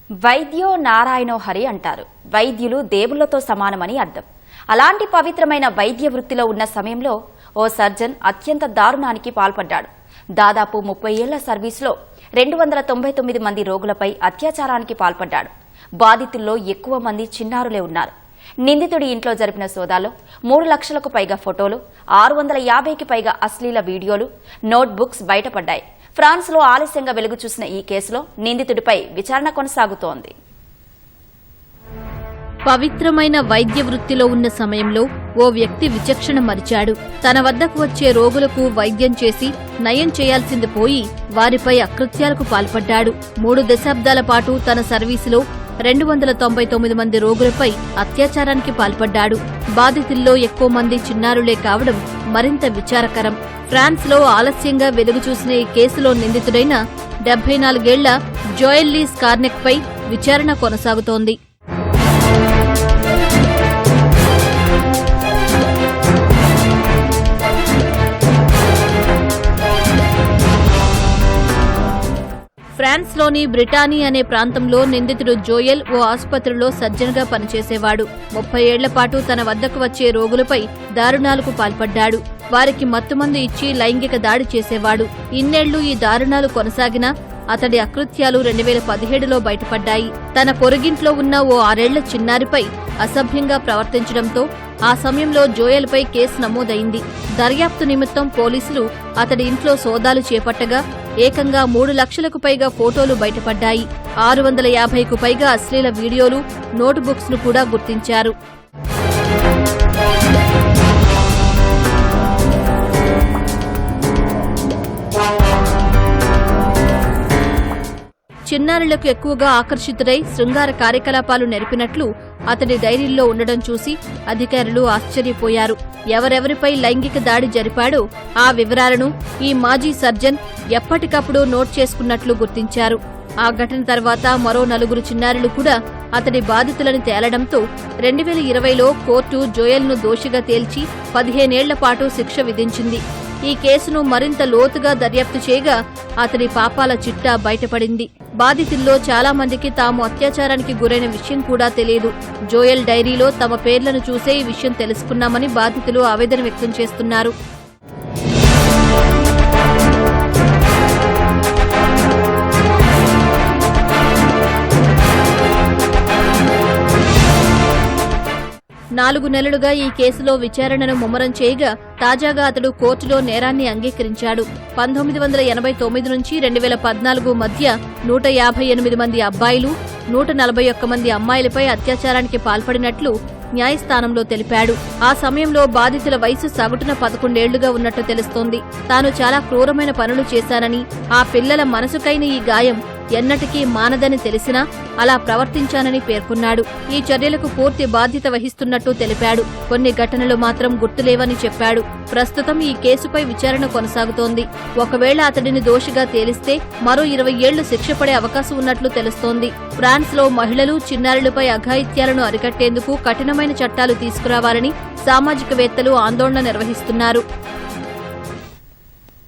వైద్యో నారాయణో హరి అంటారు. వైద్యులు దేవుళ్లతో సమానమని అర్థం. అలాంటి పవిత్రమైన వైద్య వృత్తిలో ఉన్న సమయంలో ఓ సర్జన్ అత్యంత దారుణానికి పాల్పడ్డాడు. దాదాపు 30 ఏళ్ల సర్వీసులో 299 మంది రోగులపై అత్యాచారానికి పాల్పడ్డాడు. బాధితుల్లో ఎక్కువ మంది చిన్నారులే ఉన్నారు. నిందితుడి ఇంట్లో జరిపిన సోదాలో 3 లక్షలకు పైగా ఫోటోలు, 650కి పైగా అశ్లీల వీడియోలు, నోట్బుక్స్ బయటపడ్డాయి. ఫ్రాన్స్లో ఆలస్యంగా వెలుగు చూసిన ఈ కేసులో నిందితుడిపై విచారణ కొనసాగుతోంది. పవిత్రమైన వైద్య వృత్తిలో ఉన్న సమయంలో ఓ వ్యక్తి విచక్షణ మరిచాడు. తన వద్దకు వచ్చే రోగులకు వైద్యం చేసి నయం చేయాల్సింది పోయి వారిపై అకృత్యాలకు పాల్పడ్డాడు. 3 దశాబ్దాల పాటు తన సర్వీసులో 299 మంది రోగులపై అత్యాచారానికి పాల్పడ్డాడు. బాధితుల్లో ఎక్కువ మంది చిన్నారులే కావడం మరింత విచారకరం. ఫ్రాన్స్లో ఆలస్యంగా వెలుగు చూసిన ఈ కేసులో నిందితుడైన 74 ఏళ్ల జోయల్ లీస్ కార్నెక్ పై విచారణ కొనసాగుతోంది. ఫ్రాన్స్లోని బ్రిటానీ అనే ప్రాంతంలో నిందితుడు జోయల్ ఓ ఆసుపత్రిలో సర్జన్గా పనిచేసేవాడు. 30 ఏళ్ల పాటు తన వద్దకు వచ్చే రోగులపై దారుణాలకు పాల్పడ్డాడు. వారికి మత్తుమందు ఇచ్చి లైంగిక దాడి చేసేవాడు. ఇన్నేళ్లు ఈ దారుణాలు కొనసాగినా అతడి అకృత్యాలు 2017లో బయటపడ్డాయి. తన పొరుగింట్లో ఉన్న ఓ 6 ఏళ్ల చిన్నారిపై అసభ్యంగా ప్రవర్తించడంతో ఆ సమయంలో జోయల్పై కేసు నమోదైంది. దర్యాప్తు నిమిత్తం పోలీసులు అతడి ఇంట్లో సోదాలు చేపట్టగా ఏకంగా 3 లక్షలకు పైగా ఫోటోలు బయటపడ్డాయి. 650కు పైగా అశ్లీల వీడియోలు, నోట్బుక్స్ ను కూడా గుర్తించారు. చిన్నారులకు ఎక్కువగా ఆకర్షితుడై శృంగార కార్యకలాపాలు నెరిపినట్లు అతడి డైరీల్లో ఉండడం చూసి అధికారులు ఆశ్చర్యపోయారు. ఎవరెవరిపై లైంగిక దాడి జరిపాడో ఆ వివరాలను ఈ మాజీ సర్జన్ ఎప్పటికప్పుడు నోట్ చేసుకున్నట్లు గుర్తించారు. ఆ ఘటన తర్వాత మరో 4 చిన్నారులు కూడా అతడి బాధితులని తేలడంతో 2020లో కోర్టు జోయల్ను దోషిగా తేల్చి 15 ఏళ్ల పాటు శిక్ష విధించింది. ఈ కేసును మరింత లోతుగా దర్యాప్తు చేయగా అతడి పాపాల చిట్టా బయటపడింది. బాధితుల్లో చాలా మందికి తాము అత్యాచారానికి గురైన విషయం కూడా తెలియదు. జోయల్ డైరీలో తమ పేర్లను చూసే ఈ విషయం తెలుసుకున్నామని బాధితులు ఆవేదన వ్యక్తం చేస్తున్నారు. నాలుగు నెలలుగా ఈ కేసులో విచారణను ముమ్మరం చేయగా తాజాగా అతడు కోర్టులో నేరాన్ని అంగీకరించాడు. 1989 నుంచి 2014 మధ్య 158 మంది అబ్బాయిలు, 141 మంది అమ్మాయిలపై అత్యాచారానికి పాల్పడినట్లు న్యాయస్థానంలో తెలిపాడు. ఆ సమయంలో బాధితుల వయసు సగటున 11 ఏళ్లుగా ఉన్నట్టు తెలుస్తోంది. తాను చాలా క్రూరమైన పనులు చేశానని, ఆ పిల్లల మనసుకైన ఈ గాయం ఎన్నటికీ మానదని తెలిసినా అలా ప్రవర్తించానని పేర్కొన్నాడు. ఈ చర్యలకు పూర్తి బాధ్యత వహిస్తున్నట్టు తెలిపాడు. కొన్ని ఘటనలు మాత్రం గుర్తులేవని చెప్పాడు. ప్రస్తుతం ఈ కేసుపై విచారణ కొనసాగుతోంది. ఒకవేళ అతడిని దోషిగా తేలిస్తే మరో 20 ఏళ్లు శిక్ష పడే అవకాశం ఉన్నట్లు తెలుస్తోంది. ఫ్రాన్స్లో మహిళలు, చిన్నారులపై అఘాయిత్యాలను అరికట్టేందుకు కఠినమైన చట్టాలు తీసుకురావాలని సామాజికవేత్తలు ఆందోళన నిర్వహిస్తున్నారు.